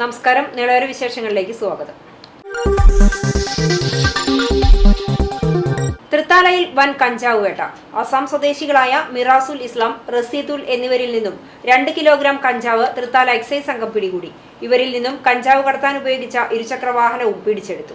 നമസ്കാരം, നിളവര വിശേഷങ്ങളിലേക്ക് സ്വാഗതം. തൃത്താലയിൽ വൻ കഞ്ചാവ് വേട്ട. അസം സ്വദേശികളായ മിറാസുൽ ഇസ്ലാം, റസീദുൽ എന്നിവരിൽ നിന്നും 2 കിലോഗ്രാം കഞ്ചാവ് തൃത്താല എക്സൈസ് സംഘം പിടികൂടി. ഇവരിൽ നിന്നും കഞ്ചാവ് കടത്താൻ ഉപയോഗിച്ച ഇരുചക്ര വാഹനവും പിടിച്ചെടുത്തു.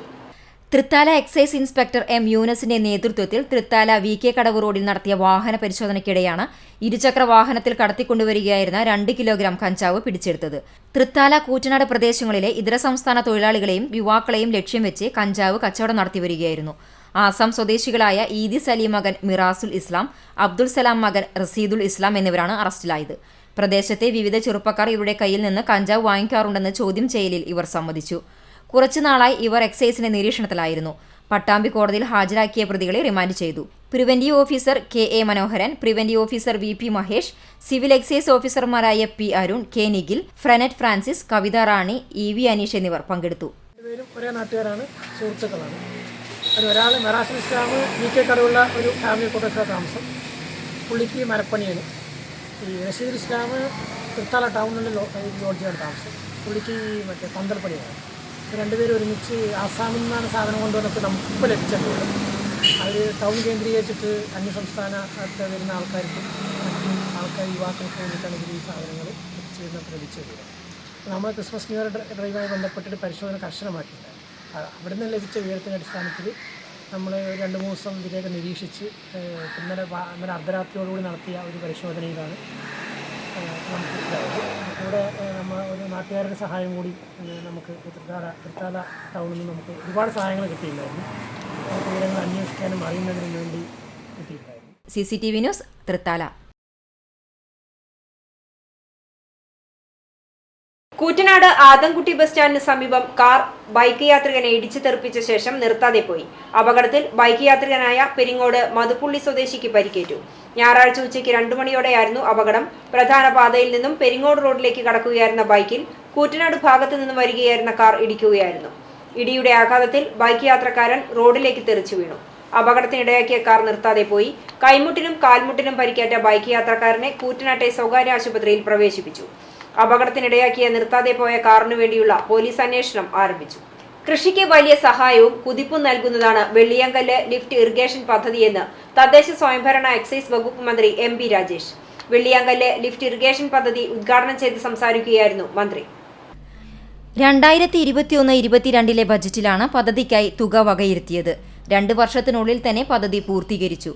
തൃത്താല എക്സൈസ് ഇൻസ്പെക്ടർ എം യൂനസിന്റെ നേതൃത്വത്തിൽ തൃത്താല VK കടവ് റോഡിൽ നടത്തിയ വാഹന പരിശോധനയ്ക്കിടെയാണ് ഇരുചക്ര വാഹനത്തിൽ കടത്തിക്കൊണ്ടുവരികയായിരുന്ന 2 കിലോഗ്രാം കഞ്ചാവ് പിടിച്ചെടുത്തത്. തൃത്താല, കൂറ്റനാട് പ്രദേശങ്ങളിലെ ഇതര സംസ്ഥാന തൊഴിലാളികളെയും യുവാക്കളെയും ലക്ഷ്യം വെച്ച് കഞ്ചാവ് കച്ചവടം നടത്തിവരികയായിരുന്നു. ആസാം സ്വദേശികളായ ഈദി സലീം മകൻ മിറാസുൽ ഇസ്ലാം, അബ്ദുൾ സലാം മകൻ റസീദുൽ ഇസ്ലാം എന്നിവരാണ് അറസ്റ്റിലായത്. പ്രദേശത്തെ വിവിധ ചെറുപ്പക്കാർ ഇവരുടെ കയ്യിൽ നിന്ന് കഞ്ചാവ് വാങ്ങിക്കാറുണ്ടെന്ന് ചോദ്യം ചെയ്യലിൽ ഇവർ സമ്മതിച്ചു. കുറച്ചുനാളായി ഇവർ എക്സൈസിന്റെ നിരീക്ഷണത്തിലായിരുന്നു. പട്ടാമ്പി കോടതിയിൽ ഹാജരാക്കിയ പ്രതികളെ റിമാൻഡ് ചെയ്തു. Preventive officer KA Manoharan, preventive officer VP Mahesh, civil excise ഓഫീസർമാരായ P Arun, K Nikhil, Frenet Francis, Kavitha Rani, EV Aneesh എന്നിവർ പങ്കെടുത്തു. ഒരേ നാട്ടുകാരാണ്, സുഹൃത്തുക്കളാണ്. ഒരാൾ മിറാസുൽ ഇസ്ലാം VK കടവുള്ള ഒരു ഫാമിലി കോട്ടേഴ്സിലാണ് താമസം. പുള്ളിക്ക് മരപ്പണിയാണ്. ഈ റഷീദുൽ ഇസ്ലാം തൃത്താല ടൗണിൽ ലോഡ്ജിയാണ് താമസം. പുള്ളിക്ക് മറ്റേ പന്തൽപ്പണിയാണ്. രണ്ടുപേരും ഒരുമിച്ച് ആസാമിൽ നിന്നാണ് സാധനം കൊണ്ടുവന്നപ്പോൾ നമുക്കിപ്പോൾ ലഭിച്ചിട്ടുണ്ട്. അവർ ടൗൺ കേന്ദ്രീകരിച്ചിട്ട് അന്യസംസ്ഥാനത്ത് വരുന്ന ആൾക്കാർക്കും മറ്റും യുവാക്കൾക്ക് വേണ്ടിയിട്ടാണ് ഇവർ ഈ സാധനങ്ങൾ ലഭിച്ചത്. നമ്മൾ ക്രിസ്മസ് ന്യൂ ഇയർ ഡ്രൈവുമായി ബന്ധപ്പെട്ടിട്ട് പരിശോധന കർശനമാക്കിയിട്ടുണ്ട്. അവിടെ നിന്ന് ലഭിച്ച വിവരത്തിൻ്റെ അടിസ്ഥാനത്തിൽ നമ്മൾ 2-3 ദിവസം ഇതിലേക്ക് നിരീക്ഷിച്ച് ഇന്നലെ അർദ്ധരാത്രിയോടുകൂടി നടത്തിയ ഒരു പരിശോധനയിലാണ് നമുക്ക് ഇതായത്. കൂടെ നമ്മൾ ഒരു നാട്ടുകാരുടെ സഹായം കൂടി നമുക്ക് തൃത്താല ടൗണിൽ നിന്ന് നമുക്ക് ഒരുപാട് സഹായങ്ങൾ കിട്ടിയിട്ടുണ്ടായിരുന്നു. വിവരങ്ങൾ അന്വേഷിക്കാനും അറിയുന്നതിനും വേണ്ടി കിട്ടിയിട്ടുണ്ടായിരുന്നു. CCTV news, Thrithala. Koottanad Adamkutty bus സ്റ്റാൻഡിന് സമീപം കാർ ബൈക്ക് യാത്രികനെ ഇടിച്ചു തെറിപ്പിച്ച ശേഷം നിർത്താതെ പോയി. അപകടത്തിൽ ബൈക്ക് യാത്രികനായ പെരിങ്ങോട് മധുപ്പുള്ളി സ്വദേശിക്ക് പരിക്കേറ്റു. ഞായറാഴ്ച ഉച്ചയ്ക്ക് 2 മണിയോടെയായിരുന്നു അപകടം. പ്രധാന പാതയിൽ നിന്നും പെരിങ്ങോട് റോഡിലേക്ക് കടക്കുകയായിരുന്ന ബൈക്കിൽ കൂറ്റനാട് ഭാഗത്തു നിന്നും വരികയായിരുന്ന കാർ ഇടിക്കുകയായിരുന്നു. ഇടിയുടെ ആഘാതത്തിൽ ബൈക്ക് യാത്രക്കാരൻ റോഡിലേക്ക് തെറിച്ചു വീണു. അപകടത്തിനിടയാക്കിയ കാർ നിർത്താതെ പോയി. കൈമുട്ടിനും കാൽമുട്ടിനും പരിക്കേറ്റ ബൈക്ക് യാത്രക്കാരനെ കൂറ്റനാട്ടെ സ്വകാര്യ ആശുപത്രിയിൽ പ്രവേശിപ്പിച്ചു. അപകടത്തിനിടയാക്കിയ നിർത്താതെ പോയ കാറിനു വേണ്ടിയുള്ള പോലീസ് അന്വേഷണം ആരംഭിച്ചു. കൃഷിക്ക് വലിയ സഹായവും കുതിപ്പും നൽകുന്നതാണ് വെള്ളിയാങ്കല്ല് ലിഫ്റ്റ് ഇറിഗേഷൻ പദ്ധതിയെന്ന് തദ്ദേശ സ്വയംഭരണ എക്സൈസ് വകുപ്പ് മന്ത്രി MP Rajesh. Velliyankallu lift irrigation പദ്ധതി ഉദ്ഘാടനം ചെയ്ത് സംസാരിക്കുകയായിരുന്നു മന്ത്രി. 2021-22 ബജറ്റിലാണ് പദ്ധതിക്കായി തുക വകയിരുത്തിയത്. 2 വർഷത്തിനുള്ളിൽ തന്നെ പദ്ധതി പൂർത്തീകരിച്ചു.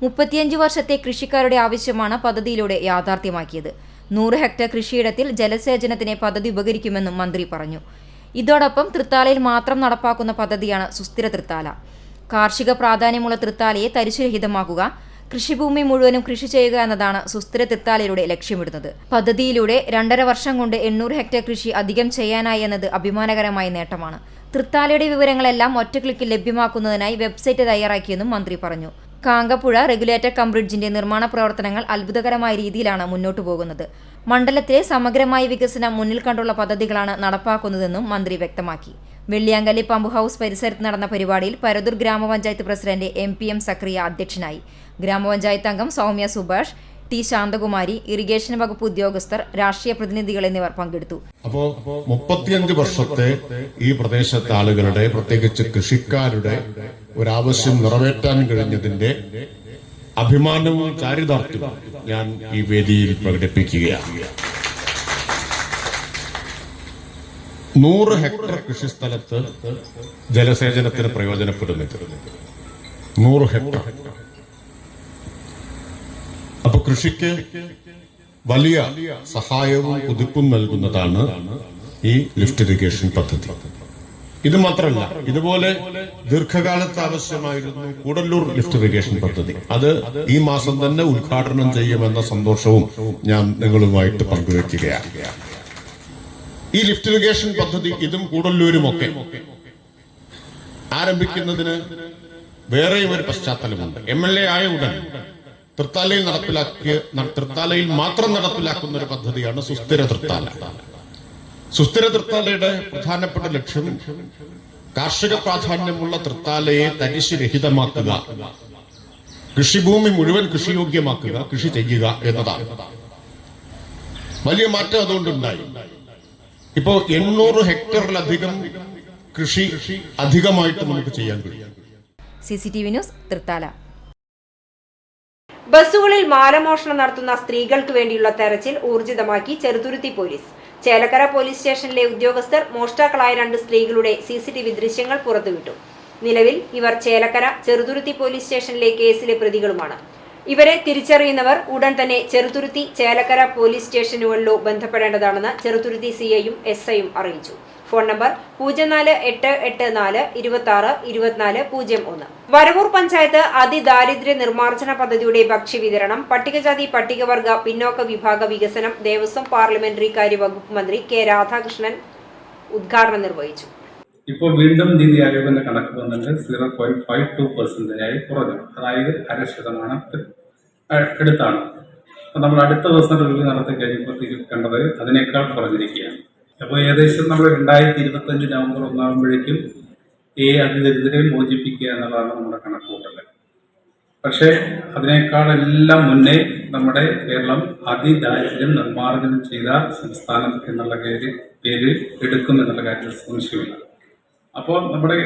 35 വർഷത്തെ കൃഷിക്കാരുടെ ആവശ്യമാണ് പദ്ധതിയിലൂടെ യാഥാർത്ഥ്യമാക്കിയത്. 100 ഹെക്ടർ കൃഷിയിടത്തിൽ ജലസേചനത്തിന് പദ്ധതി ഉപകരിക്കുമെന്നും മന്ത്രി പറഞ്ഞു. ഇതോടൊപ്പം തൃത്താലയിൽ മാത്രം നടപ്പാക്കുന്ന പദ്ധതിയാണ് സുസ്ഥിര തൃത്താല. കാർഷിക പ്രാധാന്യമുള്ള തൃത്താലയെ തരിശുരഹിതമാക്കുക, കൃഷിഭൂമി മുഴുവനും കൃഷി ചെയ്യുക എന്നതാണ് സുസ്ഥിര തൃത്താലയിലൂടെ ലക്ഷ്യമിടുന്നത്. പദ്ധതിയിലൂടെ 2.5 വർഷം കൊണ്ട് 800 ഹെക്ടർ കൃഷി അധികം ചെയ്യാനായി എന്നത് അഭിമാനകരമായ നേട്ടമാണ്. തൃത്താലയുടെ വിവരങ്ങളെല്ലാം ഒറ്റ ക്ലിക്കിൽ ലഭ്യമാക്കുന്നതിനായി വെബ്സൈറ്റ് തയ്യാറാക്കിയെന്നും മന്ത്രി പറഞ്ഞു. കാങ്കപ്പുഴ റെഗുലേറ്റർ കം ബ്രിഡ്ജിന്റെ നിർമ്മാണ പ്രവർത്തനങ്ങൾ അത്ഭുതകരമായ രീതിയിലാണ് മുന്നോട്ടു പോകുന്നത്. മണ്ഡലത്തിലെ സമഗ്രമായ വികസനം മുന്നിൽ കണ്ടുള്ള പദ്ധതികളാണ് നടപ്പാക്കുന്നതെന്നും മന്ത്രി വ്യക്തമാക്കി. വെള്ളിയാങ്കല്ലി പമ്പ് ഹൌസ് പരിസരത്ത് നടന്ന പരിപാടിയിൽ പരദൂർ ഗ്രാമപഞ്ചായത്ത് പ്രസിഡന്റ് MP.M. സക്രിയ അധ്യക്ഷനായി. ഗ്രാമപഞ്ചായത്ത് അംഗം സൗമ്യ സുഭാഷ്, T. ശാന്തകുമാരി, ഇറിഗേഷൻ വകുപ്പ് ഉദ്യോഗസ്ഥർ, രാഷ്ട്രീയ പ്രതിനിധികൾ എന്നിവർ പങ്കെടുത്തു. അപ്പോൾ 35 വർഷത്തെ ഈ പ്രദേശത്തെ ആളുകളുടെ, പ്രത്യേകിച്ച് കൃഷിക്കാരുടെ ഒരാവശ്യം നിറവേറ്റാൻ കഴിഞ്ഞതിന്റെ അഭിമാനവും ചാരിതാർത്ഥ്യവും ഞാൻ ഈ വേദിയിൽ പ്രകടിപ്പിക്കുകയാണ്. 100 ഹെക്ടർ കൃഷിസ്ഥലത്ത് ജലസേചനത്തിന് പ്രയോജനപ്പെടുന്നത് 100 ഹെക്ടർ. അപ്പൊ കൃഷിക്ക് വലിയ സഹായവും കുതിപ്പും നൽകുന്നതാണ് ഈ ലിഫ്റ്റ് ഇറിഗേഷൻ പദ്ധതി. ഇത് മാത്രമല്ല, ഇതുപോലെ ദീർഘകാലത്ത് ആവശ്യമായിരുന്നു കൂടല്ലൂർ ലിഫ്റ്റ് ഇറിഗേഷൻ പദ്ധതി. അത് ഈ മാസം തന്നെ ഉദ്ഘാടനം ചെയ്യുമെന്ന സന്തോഷവും ഞാൻ നിങ്ങളുമായിട്ട് പങ്കുവെക്കുകയാണ്. ഈ ലിഫ്റ്റ് ഇറിഗേഷൻ പദ്ധതി ഇതും കൂടല്ലൂരുമൊക്കെ ആരംഭിക്കുന്നതിന് വേറെയും ഒരു പശ്ചാത്തലമുണ്ട്. MLA ആയ ഉടൻ തൃത്താലയിൽ മാത്രം നടപ്പിലാക്കുന്ന ഒരു പദ്ധതിയാണ് സുസ്ഥിര തൃത്താല. സുസ്ഥിര തൃത്താലയുടെ പ്രധാനപ്പെട്ട ലക്ഷ്യം കാർഷിക പ്രാധാന്യമുള്ള തൃത്താലയെ തരിശുരഹിതമാക്കുക, കൃഷിഭൂമി മുഴുവൻ കൃഷിയോഗ്യമാക്കുക, കൃഷി ചെയ്യുക എന്നതാണ്. വലിയ മാറ്റം അതുകൊണ്ടുണ്ടായി. ഇപ്പോ 800 ഹെക്ടറിലധികം കൃഷി അധികമായിട്ട് നമുക്ക് ചെയ്യാൻ കഴിയും. CCTV news Thrithala. ബസ്സുകളിൽ മാലമോഷണം നടത്തുന്ന സ്ത്രീകൾക്ക് വേണ്ടിയുള്ള തെരച്ചിൽ ഊർജിതമാക്കി ചെറുതുരുത്തി പോലീസ്. ചേലക്കര പോലീസ് സ്റ്റേഷനിലെ ഉദ്യോഗസ്ഥർ മോഷ്ടാക്കളായ 2 സ്ത്രീകളുടെ CCTV ദൃശ്യങ്ങൾ പുറത്തുവിട്ടു. നിലവിൽ ഇവർ ചേലക്കര, ചെറുതുരുത്തി പോലീസ് സ്റ്റേഷനിലെ കേസിലെ പ്രതികളുമാണ്. ഇവരെ തിരിച്ചറിയുന്നവർ ഉടൻ തന്നെ ചെറുതുരുത്തി, ചേലക്കര പോലീസ് സ്റ്റേഷനുകളിലോ ബന്ധപ്പെടേണ്ടതാണെന്ന് ചെറുതുരുത്തി CIയും SIയും അറിയിച്ചു. Phone number 048826242401. വരവൂർ പഞ്ചായത്ത് അതിദാരിദ്ര്യ നിർമ്മാർജ്ജന പദ്ധതിയുടെ ഭക്ഷ്യവിതരണം പട്ടികജാതി പട്ടികവർഗ പിന്നോക്ക വിഭാഗ വികസനം ദേവസ്വം പാർലമെന്ററി കാര്യ വകുപ്പ് മന്ത്രി K. രാധാകൃഷ്ണൻ ഉദ്ഘാടനം നിർവഹിച്ചു. ഇപ്പോൾ വീണ്ടും നീതി ആയോഗിന്റെ കണക്ക് വന്നിട്ട് 0.52% കുറഞ്ഞു, അതായത് 0.5% അടുത്താണ്. അപ്പോൾ നമ്മൾ അടുത്ത ദിവസം റിവ്യൂ നടത്തി കഴിയുമ്പോഴത്തേക്ക് കണ്ടത് അതിനേക്കാൾ കുറഞ്ഞിരിക്കുകയാണ്. അപ്പോൾ ഏകദേശം നമ്മൾ 2025 നവംബർ 1 ആകുമ്പോഴേക്കും ഈ അതിദരിദ്രരെ മോചിപ്പിക്കുക എന്നുള്ളതാണ് നമ്മുടെ കണക്കുകൂട്ടൽ. പക്ഷേ അതിനേക്കാളെല്ലാം മുന്നേ നമ്മുടെ കേരളം അതിദാരിദ്ര്യം നിർമ്മാർജ്ജനം ചെയ്ത സംസ്ഥാനം എന്നുള്ള പേര് എടുക്കും എന്നുള്ള കാര്യത്തിൽ സംശയമില്ല. അപ്പോൾ നമ്മുടെ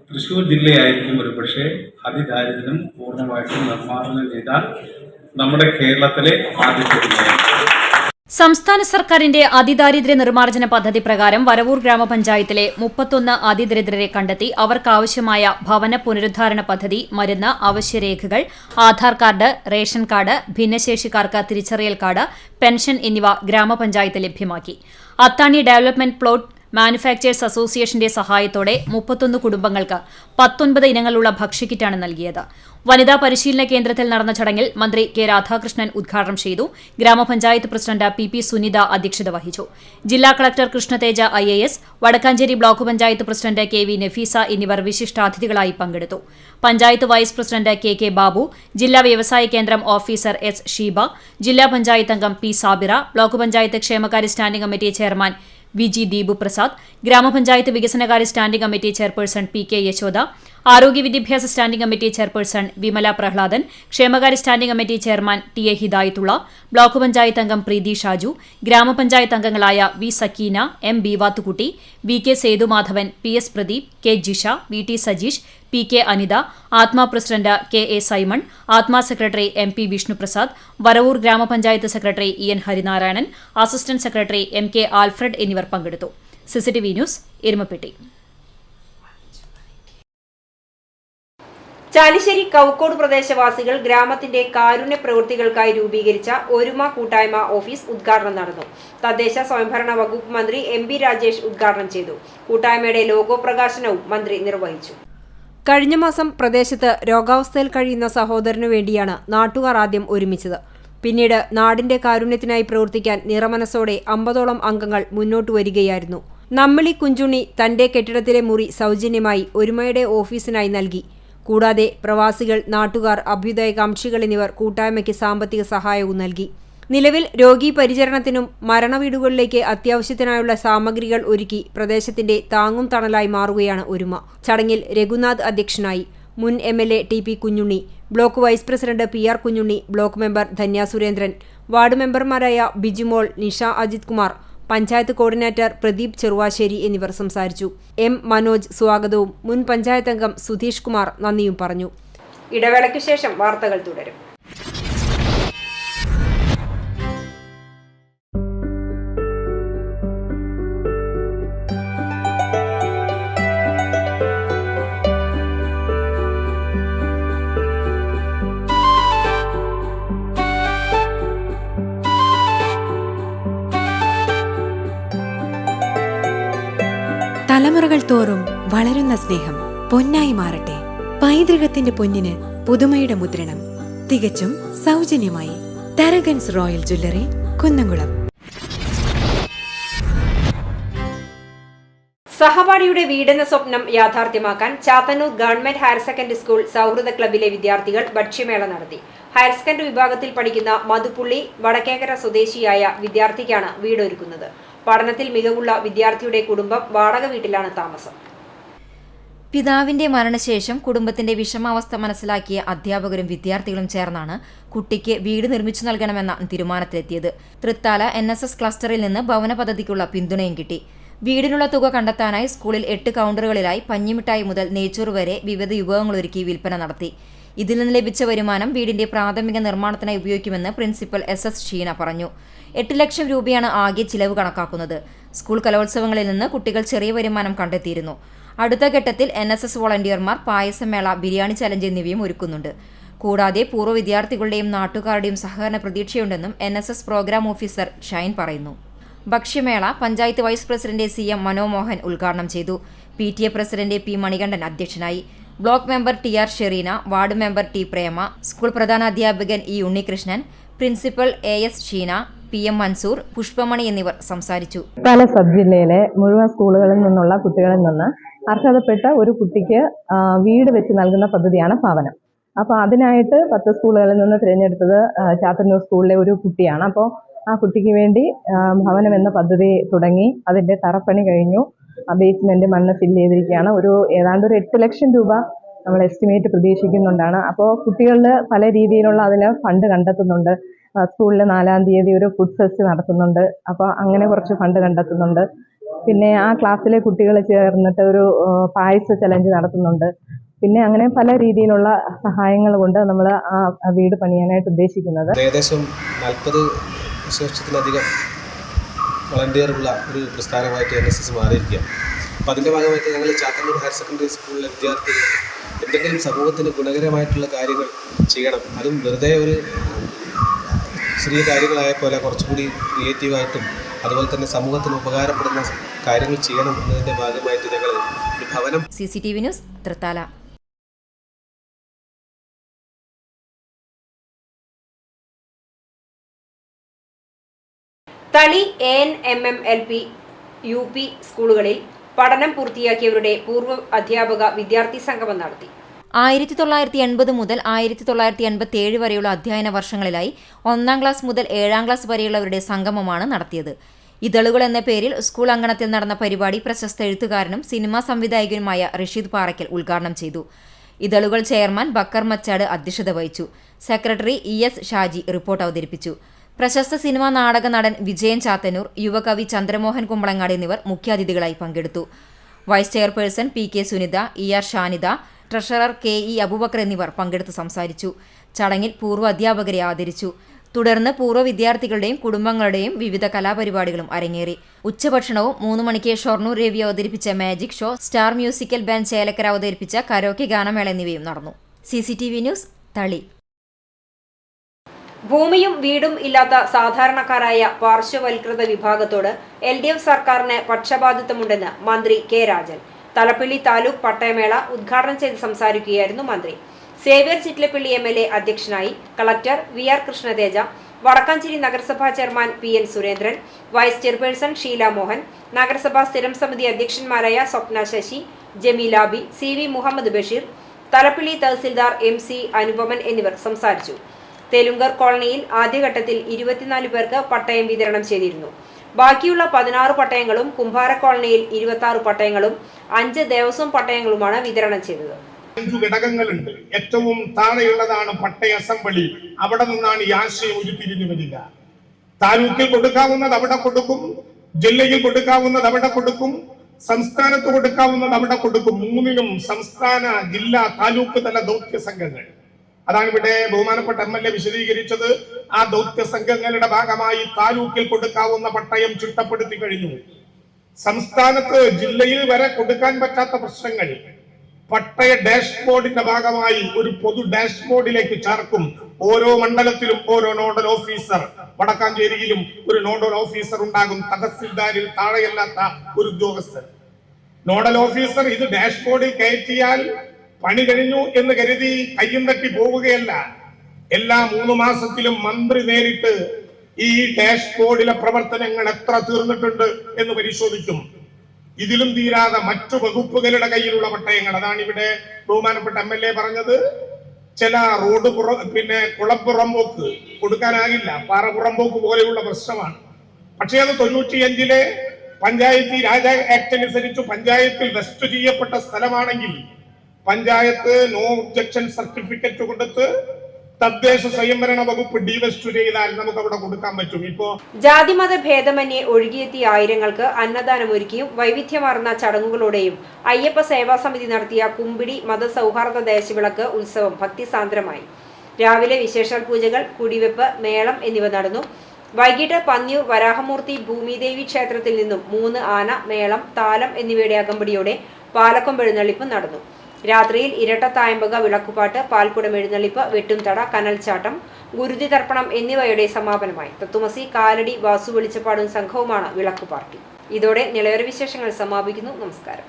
തൃശ്ശൂർ ജില്ലയായിരിക്കും ഒരു പക്ഷേ അതിദാരിദ്ര്യം പൂർണ്ണമായിട്ടും നിർമ്മാർജ്ജനം ചെയ്ത നമ്മുടെ കേരളത്തിലെ ആദ്യത്തെ ജില്ലയാണ്. സംസ്ഥാന സർക്കാരിന്റെ അതിദാരിദ്ര്യ നിർമ്മാർജ്ജന പദ്ധതി പ്രകാരം വരവൂർ ഗ്രാമപഞ്ചായത്തിലെ 31 അതിദരിദ്രരെ കണ്ടെത്തി അവർക്കാവശ്യമായ ഭവന പുനരുദ്ധാരണ പദ്ധതി, മരുന്ന്, അവശ്യരേഖകൾ, ആധാർ കാർഡ്, റേഷൻ കാർഡ്, ഭിന്നശേഷിക്കാർക്ക് തിരിച്ചറിയൽ കാർഡ്, പെൻഷൻ എന്നിവ ഗ്രാമപഞ്ചായത്ത് ലഭ്യമാക്കി. അത്താണി ഡെവലപ്മെന്റ് പ്ലോട്ട് മാനുഫാക്ചേഴ്സ് അസോസിയേഷന്റെ സഹായത്തോടെ 31 കുടുംബങ്ങൾക്ക് 19 ഇനങ്ങളുള്ള ഭക്ഷ്യക്കിറ്റാണ് നൽകിയത്. വനിതാ പരിശീലന കേന്ദ്രത്തിൽ നടന്ന ചടങ്ങിൽ മന്ത്രി K. രാധാകൃഷ്ണൻ ഉദ്ഘാടനം ചെയ്തു. ഗ്രാമപഞ്ചായത്ത് പ്രസിഡന്റ് PP. സുനിത അധ്യക്ഷത വഹിച്ചു. ജില്ലാ collector Krishnateja IAS, Wadakkanchery block panchayat president KV. Nafeesa എന്നിവർ വിശിഷ്ടാതിഥികളായി പങ്കെടുത്തു. Panchayat vice president KK. Babu, ജില്ലാ വ്യവസായ കേന്ദ്രം ഓഫീസർ S. ഷീബ, ജില്ലാ പഞ്ചായത്ത് അംഗം P. സാബിറ, ബ്ലോക്ക് പഞ്ചായത്ത് ക്ഷേമകാര്യ standing committee chairman VG. Deepu Prasad, ഗ്രാമപഞ്ചായത്ത് വികസനകാര്യ standing committee chairperson PK. Yashoda, ആരോഗ്യ വിദ്യാഭ്യാസ standing committee chairperson Vimala Prahladan, ക്ഷേമകാര്യ standing committee chairman TA. Hidayathulla, block panchayat അംഗം പ്രീതി ഷാജു, ഗ്രാമപഞ്ചായത്ത് അംഗങ്ങളായ V. Sakeena, M. ബീവാത്തുകുട്ടി, VK. Sethumadhavan, PS. Pradeep, K. Jisha, VT. Sajeesh, PK. Anitha, Atma president KA. Simon, Atma secretary MP. Vishnuprasad, Varavoor ഗ്രാമപഞ്ചായത്ത് secretary EN. Harinarayanan, assistant secretary MK. Alfred എന്നിവർ പങ്കെടുത്തു. CCTV news Erumapetty. ചാലിശ്ശേരി കൗക്കോട് പ്രദേശവാസികൾ ഗ്രാമത്തിന്റെ കാരുണ്യ പ്രവൃത്തികൾക്കായി രൂപീകരിച്ച ഒരുമ കൂട്ടായ്മ ഓഫീസ് ഉദ്ഘാടനം നടന്നു. തദ്ദേശ സ്വയംഭരണ വകുപ്പ് മന്ത്രി MP. രാജേഷ് ഉദ്ഘാടനം ചെയ്തു. കൂട്ടായ്മയുടെ ലോഗോ പ്രകാശനവും മന്ത്രി നിർവഹിച്ചു. കഴിഞ്ഞ മാസം പ്രദേശത്ത് രോഗാവസ്ഥയിൽ കഴിയുന്ന സഹോദരനു വേണ്ടിയാണ് നാട്ടുകാർ ആദ്യം ഒരുമിച്ചത്. പിന്നീട് നാടിന്റെ കാരുണ്യത്തിനായി പ്രവർത്തിക്കാൻ നിറമനസ്സോടെ 50ഓളം അംഗങ്ങൾ മുന്നോട്ടു വരികയായിരുന്നു. നമ്മിളി കുഞ്ചുണ്ണി തന്റെ കെട്ടിടത്തിലെ മുറി സൗജന്യമായി ഒരുമയുടെ ഓഫീസിനായി നൽകി. കൂടാതെ പ്രവാസികൾ, നാട്ടുകാർ, അഭ്യുദയകാംക്ഷികൾ എന്നിവർ കൂട്ടായ്മയ്ക്ക് സാമ്പത്തിക സഹായവും നൽകി. നിലവിൽ രോഗീ പരിചരണത്തിനും മരണവീടുകളിലേക്ക് അത്യാവശ്യത്തിനായുള്ള സാമഗ്രികൾ ഒരുക്കി പ്രദേശത്തിന്റെ താങ്ങും തണലായി മാറുകയാണ് ഒരുമ. ചടങ്ങിൽ രഘുനാഥ് അധ്യക്ഷനായി. മുൻ MLA TP. Kunhunni, block vice president PR. Kunhunni, block member Dhanya Surendran, ward മെമ്പർമാരായ ബിജുമോൾ, നിഷ അജിത് കുമാർ, പഞ്ചായത്ത് കോർഡിനേറ്റർ പ്രദീപ് ചെറുവാശ്ശേരി എന്നിവർ സംസാരിച്ചു. M. മനോജ് സ്വാഗതവും മുൻ പഞ്ചായത്ത് അംഗം സുധീഷ് കുമാർ നന്ദിയും പറഞ്ഞു. ഇടവേളയ്ക്ക് ശേഷം വാർത്തകൾ തുടരും. തലമുറകൾ തോറും വളരുന്ന സ്നേഹം പൊന്നായി മാറട്ടെ. പൈതൃകത്തിന്റെ പൊന്നിന് പുതുമയുടെ മുദ്രണം തികച്ചും സൗജന്യമായി. Tharakan's royal jewellery, Kunnamkulam. സഹപാഠിയുടെ വീടെന്ന സ്വപ്നം യാഥാർത്ഥ്യമാക്കാൻ Chathannur government higher secondary school സൗഹൃദ ക്ലബിലെ വിദ്യാർത്ഥികൾ ഭക്ഷ്യമേള നടത്തി. ഹയർ സെക്കൻഡറി വിഭാഗത്തിൽ പഠിക്കുന്ന മധുപുള്ളി വടക്കേക്കര സ്വദേശിയായ വിദ്യാർത്ഥിക്കാണ് വീടൊരുക്കുന്നത്. പഠനത്തിൽ മികവുള്ള വിദ്യാർത്ഥിയുടെ കുടുംബം വാടക വീട്ടിലാണ് താമസം. പിതാവിന്റെ മരണശേഷം കുടുംബത്തിന്റെ വിഷമാവസ്ഥ മനസ്സിലാക്കിയ അധ്യാപകരും വിദ്യാർത്ഥികളും ചേർന്നാണ് കുട്ടിക്ക് വീട് നിർമ്മിച്ചു നൽകണമെന്ന തീരുമാനത്തിലെത്തിയത്. തൃത്താല NSS ക്ലസ്റ്ററിൽ നിന്ന് ഭവന പദ്ധതിക്കുള്ള പിന്തുണയും കിട്ടി. വീടിനുള്ള തുക കണ്ടെത്താനായി സ്കൂളിൽ 8 കൗണ്ടറുകളിലായി പഞ്ഞിമിഠായി മുതൽ നെയ്ച്ചോറ് വരെ വിവിധ വിഭവങ്ങളൊരുക്കി വിൽപ്പന നടത്തി. ഇതിൽ നിന്ന് ലഭിച്ച വരുമാനം വീടിന്റെ പ്രാഥമിക നിർമ്മാണത്തിനായി ഉപയോഗിക്കുമെന്ന് പ്രിൻസിപ്പൽ SS ഷീന പറഞ്ഞു. 8 ലക്ഷം രൂപയാണ് ആകെ ചിലവ് കണക്കാക്കുന്നത്. സ്കൂൾ കലോത്സവങ്ങളിൽ നിന്ന് കുട്ടികൾ ചെറിയ വരുമാനം കണ്ടെത്തിയിരുന്നു. അടുത്ത ഘട്ടത്തിൽ NSS വോളണ്ടിയർമാർ പായസമേള, ബിരിയാണി ചലഞ്ച് എന്നിവയും ഒരുക്കുന്നുണ്ട്. കൂടാതെ പൂർവ്വ വിദ്യാർത്ഥികളുടെയും നാട്ടുകാരുടെയും സഹകരണ പ്രതീക്ഷയുണ്ടെന്നും NSS പ്രോഗ്രാം ഓഫീസർ ഷൈൻ പറയുന്നു. ഭക്ഷ്യമേള panchayat vice president CM Manomohan ഉദ്ഘാടനം ചെയ്തു. PTA പ്രസിഡന്റ് P മണികണ്ഠൻ അധ്യക്ഷനായി. Block member TR Shereena, ward member T Prema, school പ്രധാനാധ്യാപകൻ E Unnikrishnan, principal AS Sheena, PM Mansoor, Pushpamani എന്നിവർ സംസാരിച്ചു. പല സബ് ജില്ലയിലെ മുഴുവൻ സ്കൂളുകളിൽ നിന്നുള്ള കുട്ടികളിൽ നിന്ന് അർഹതപ്പെട്ട ഒരു കുട്ടിക്ക് വീട് വെച്ച് നൽകുന്ന പദ്ധതിയാണ് ഭവനം. അപ്പോൾ അതിനായിട്ട് 10 സ്കൂളുകളിൽ നിന്ന് തിരഞ്ഞെടുത്തത് ചാത്തന്നൂർ സ്കൂളിലെ ഒരു കുട്ടിയാണ്. അപ്പോൾ ആ കുട്ടിക്ക് വേണ്ടി ഭവനം എന്ന പദ്ധതി തുടങ്ങി. അതിൻ്റെ തറപ്പണി കഴിഞ്ഞു. ബേസ്മെൻറ്റ് മണ്ണ് ഫില്ല് ചെയ്തിരിക്കുകയാണ്. ഏതാണ്ട് ഒരു 8 ലക്ഷം രൂപ നമ്മൾ എസ്റ്റിമേറ്റ് പ്രതീക്ഷിക്കുന്നുണ്ടാണ്. അപ്പോൾ കുട്ടികളിൽ പല രീതിയിലുള്ള അതിന് ഫണ്ട് കണ്ടെത്തുന്നുണ്ട്. സ്കൂളിൽ 4-ാം തീയതി ഒരു ഫുഡ് ഫെസ്റ്റ് നടത്തുന്നുണ്ട്. അപ്പോൾ അങ്ങനെ കുറച്ച് ഫണ്ട് കണ്ടെത്തുന്നുണ്ട്. പിന്നെ ആ ക്ലാസ്സിലെ കുട്ടികൾ ചേർന്നിട്ട് ഒരു പായസ ചലഞ്ച് നടത്തുന്നുണ്ട്. പിന്നെ അങ്ങനെ പല രീതിയിലുള്ള സഹായങ്ങൾ കൊണ്ട് നമ്മൾ ആ വീട് പണിയാനായിട്ട് ഉദ്ദേശിക്കുന്നത്. ഏകദേശം 40 ലക്ഷത്തിലധികം വളണ്ടിയറുള്ള ഒരു പ്രസ്ഥാനമായിട്ട് NSS മാറിയിരിക്കുകയാണ്. അപ്പോൾ അതിൻ്റെ ഭാഗമായിട്ട് ഞങ്ങൾ ചാത്തന്നൂർ ഹയർ സെക്കൻഡറി സ്കൂളിലെ വിദ്യാർത്ഥികൾ എന്തെങ്കിലും സമൂഹത്തിന് ഗുണകരമായിട്ടുള്ള കാര്യങ്ങൾ ചെയ്യണം. അതും വെറുതെ ഒരു ചെറിയ കാര്യങ്ങളായ പോലെ കുറച്ചുകൂടി ക്രിയേറ്റീവായിട്ടും അതുപോലെ തന്നെ സമൂഹത്തിന് ഉപകാരപ്പെടുന്ന കാര്യങ്ങൾ ചെയ്യണം എന്നതിൻ്റെ ഭാഗമായിട്ട് ഞങ്ങൾ ഒരു ഭവനം. CCTV news, Thrithala. Thali ANMM LP UP സ്കൂളുകളിൽ പഠനം പൂർത്തിയാക്കിയവരുടെ പൂർവ്വ അധ്യാപക വിദ്യാർത്ഥി സംഗമം നടത്തി. 1980 മുതൽ 1987 വരെയുള്ള അധ്യയന വർഷങ്ങളിലായി 1ാം ക്ലാസ് മുതൽ 7ാം ക്ലാസ് വരെയുള്ളവരുടെ സംഗമമാണ് നടത്തിയത്. ഇതളുകൾ എന്ന പേരിൽ സ്കൂൾ അങ്കണത്തിൽ നടന്ന പരിപാടി പ്രശസ്ത എഴുത്തുകാരനും സിനിമാ സംവിധായകനുമായ റഷീദ് പാറയ്ക്കൽ ഉദ്ഘാടനം ചെയ്തു. ഇതളുകൾ ചെയർമാൻ ബക്കർ മച്ചാട് അധ്യക്ഷത വഹിച്ചു. സെക്രട്ടറി ES ഷാജി റിപ്പോർട്ട് അവതരിപ്പിച്ചു. പ്രശസ്ത സിനിമാ നാടക നടൻ വിജയൻ ചാത്തന്നൂർ, യുവകവി ചന്ദ്രമോഹൻ കുമ്പളങ്ങാട് എന്നിവർ മുഖ്യാതിഥികളായി പങ്കെടുത്തു. Vice chairperson PK Sunitha, ER Shanida, treasurer KE Aboobacker എന്നിവർ പങ്കെടുത്ത് സംസാരിച്ചു. ചടങ്ങിൽ പൂർവ്വ അധ്യാപകരെ ആദരിച്ചു. തുടർന്ന് പൂർവ്വ വിദ്യാർത്ഥികളുടെയും കുടുംബങ്ങളുടെയും വിവിധ കലാപരിപാടികളും അരങ്ങേറി. ഉച്ചഭക്ഷണവും 3 മണിക്ക് ഷൊർണൂർ രവി അവതരിപ്പിച്ച magic show, star musical band Chelakkara അവതരിപ്പിച്ച കരോക്കെ ഗാനമേള എന്നിവയും നടന്നു. CCTV ന്യൂസ്, തളി. ഭൂമിയും വീടും ഇല്ലാത്ത സാധാരണക്കാരായ പാർശ്വവൽകൃത വിഭാഗത്തോട് LDF സർക്കാരിന് പക്ഷപാതിത്വമുണ്ടെന്ന് മന്ത്രി K രാജൻ തലപ്പള്ളി താലൂക്ക് പട്ടയമേള ഉദ്ഘാടനം ചെയ്ത് സംസാരിക്കുകയായിരുന്നു മന്ത്രി. സേവ്യർ ചിറ്റ്ലപ്പള്ളി MLA അധ്യക്ഷനായി. കളക്ടർ VR കൃഷ്ണതേജ, വടക്കാഞ്ചേരി നഗരസഭാ chairman PN Surendran, vice chairperson Sheela Mohan, നഗരസഭാ സ്ഥിരം സമിതി അധ്യക്ഷന്മാരായ സ്വപ്ന ശശി, ജമീലാബി, CV മുഹമ്മദ് ബഷീർ, തലപ്പള്ളി തഹസിൽദാർ MC അനുപമൻ എന്നിവർ സംസാരിച്ചു. തെലുങ്കർ കോളനിയിൽ ആദ്യഘട്ടത്തിൽ 24 പേർക്ക് പട്ടയം വിതരണം ചെയ്തിരുന്നു. ബാക്കിയുള്ള 16 പട്ടയങ്ങളും കുംഭാര കോളനിയിൽ 26 പട്ടയങ്ങളും 5 ദേവസ്വം പട്ടയങ്ങളുമാണ് വിതരണം ചെയ്തത്. 5 ഘടകങ്ങളുണ്ട്. ഏറ്റവും താഴെയുള്ളതാണ് പട്ടയ അസംബ്ലി. അവിടെ നിന്നാണ് ഈ ആശയം ഉരുത്തിരിഞ്ഞു വരിക. താലൂക്കിൽ കൊടുക്കാവുന്നത് അവിടെ കൊടുക്കും, ജില്ലയിൽ കൊടുക്കാവുന്നത് അവിടെ കൊടുക്കും, സംസ്ഥാനത്ത് കൊടുക്കാവുന്നത് അവിടെ കൊടുക്കും. 3നും സംസ്ഥാന, ജില്ലാ, താലൂക്ക് തല ദൗത്യ സംഘങ്ങൾ. അതാണ് ഇവിടെ ബഹുമാനപ്പെട്ട MLA വിശദീകരിച്ചത്. ആ ദൗത്യ സംഘങ്ങളുടെ ഭാഗമായി താലൂക്കിൽ കൊടുക്കാവുന്ന പട്ടയം ചിട്ടപ്പെടുത്തി കഴിഞ്ഞു. സംസ്ഥാനത്ത്, ജില്ലയിൽ വരെ കൊടുക്കാൻ പറ്റാത്ത പ്രശ്നങ്ങൾ പട്ടയ ഡാഷ്ബോർഡിന്റെ ഭാഗമായി ഒരു പൊതു ഡാഷ്ബോർഡിലേക്ക് ചേർക്കും. ഓരോ മണ്ഡലത്തിലും ഓരോ നോഡൽ ഓഫീസർ, വടക്കാഞ്ചേരിയിലും ഒരു നോഡൽ ഓഫീസർ ഉണ്ടാകും. തഹസിൽദാരിൽ താഴെയല്ലാത്ത ഒരു ഉദ്യോഗസ്ഥർ. നോഡൽ ഓഫീസർ ഇത് ഡാഷ്ബോർഡിൽ കയറ്റിയാൽ പണി കഴിഞ്ഞു എന്ന് കരുതി കയ്യും തട്ടി പോവുകയല്ല. എല്ലാ 3 മാസത്തിലും മന്ത്രി നേരിട്ട് ഈ ഡാഷ്ബോർഡിലെ പ്രവർത്തനങ്ങൾ എത്ര തീർന്നിട്ടുണ്ട് എന്ന് പരിശോധിക്കും. ഇതിലും തീരാതെ മറ്റു വകുപ്പുകളുടെ കയ്യിലുള്ള പട്ടയങ്ങൾ. അതാണ് ഇവിടെ ബഹുമാനപ്പെട്ട MLA പറഞ്ഞത്. ചില റോഡ് കുളപ്പുറമ്പോക്ക് കൊടുക്കാനാകില്ല, പാറപ്പുറമ്പോക്ക് പോലെയുള്ള പ്രശ്നമാണ്. പക്ഷേ അത് 95-ലെ പഞ്ചായത്തി രാജ ആക്ട് അനുസരിച്ച് പഞ്ചായത്തിൽ വെസ്റ്റ് ചെയ്യപ്പെട്ട സ്ഥലമാണെങ്കിൽ പഞ്ചായത്ത് നോ ഒബ്ജക്ഷൻ സർട്ടിഫിക്കറ്റ് കൊടുത്ത് തദ്ദേശ സ്വയംഭരണ വകുപ്പ് ഡിവെസ്റ്റ് ചെയ്താൽ നമുക്ക് അവിടെ കൊടുക്കാൻ പറ്റും. ഇപ്പോ ജാതിമത ഭേദമന്യേ ഒഴുകിയെത്തിയ ആയിരങ്ങൾക്ക് അന്നദാനമൊരുക്കിയും വൈവിധ്യമാർന്ന ചടങ്ങുകളോടെയും അയ്യപ്പ സേവാ സമിതി നടത്തിയ കുമ്പിടി മതസൗഹാർദ്ദ ദേശവിളക്ക് ഉത്സവം ഭക്തിസാന്ദ്രമായി. രാവിലെ വിശേഷാൽ പൂജകൾ, കുടിവെപ്പ്, മേളം എന്നിവ നടന്നു. വൈകിട്ട് പന്നിയൂർ വരാഹമൂർത്തി ഭൂമിദേവി ക്ഷേത്രത്തിൽ നിന്നും 3 ആന, മേളം, താലം എന്നിവയുടെ അകമ്പടിയോടെ പാലക്കൊമ്പ് എഴുന്നള്ളിപ്പ് നടന്നു. രാത്രിയിൽ ഇരട്ട തായമ്പക, വിളക്കുപാട്ട്, പാൽക്കുടം എഴുന്നള്ളിപ്പ്, വെട്ടുംതട, കനൽച്ചാട്ടം, ഗുരുതി തർപ്പണം എന്നിവയുടെ സമാപനമായി. തത്തുമസി, കാലടി, വാസു വെളിച്ചപ്പാടും സംഘവുമാണ് വിളക്ക് പാർട്ടി. ഇതോടെ നിലവര വിശേഷങ്ങൾ സമാപിക്കുന്നു. നമസ്കാരം.